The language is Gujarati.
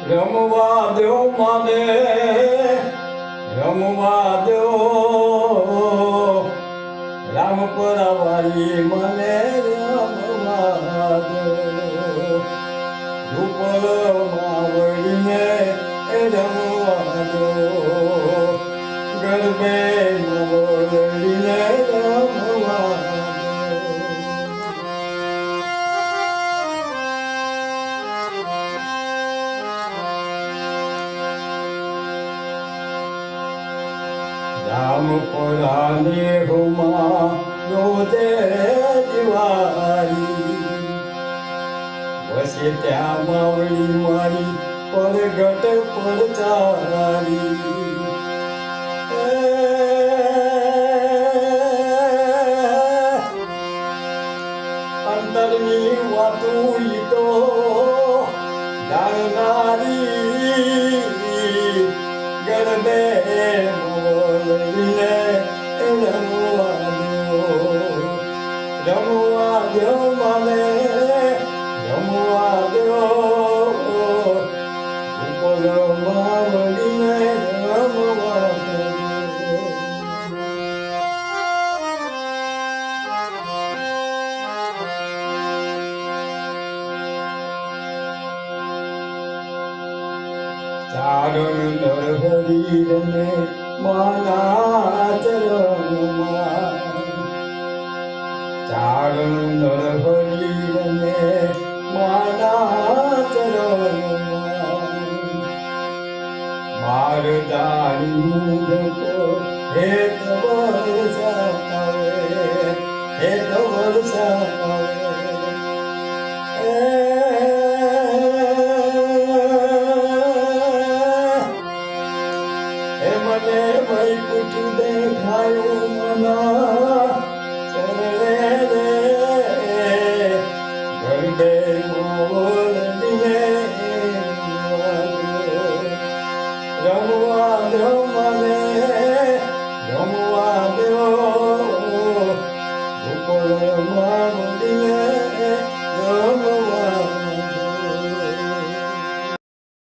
રમવા દો મને રમવા દો રામપરા વાળી મને રમવા દો રૂપલમાં વળીને રમવા દો ગરબે વળીને રમવા રામપરાને હુમા રોજે દિવાળી વસે ત્યાં માવળી મારી પરગટ પરચારી અંતરની વાતું તો જાણનારી ગરબે રમવા દો મને રમવા દો ઉપરમાં વળીને રમવા દો ચારણ નરહરી રમે માના ચરણમાં ચારણ નરહરી રમે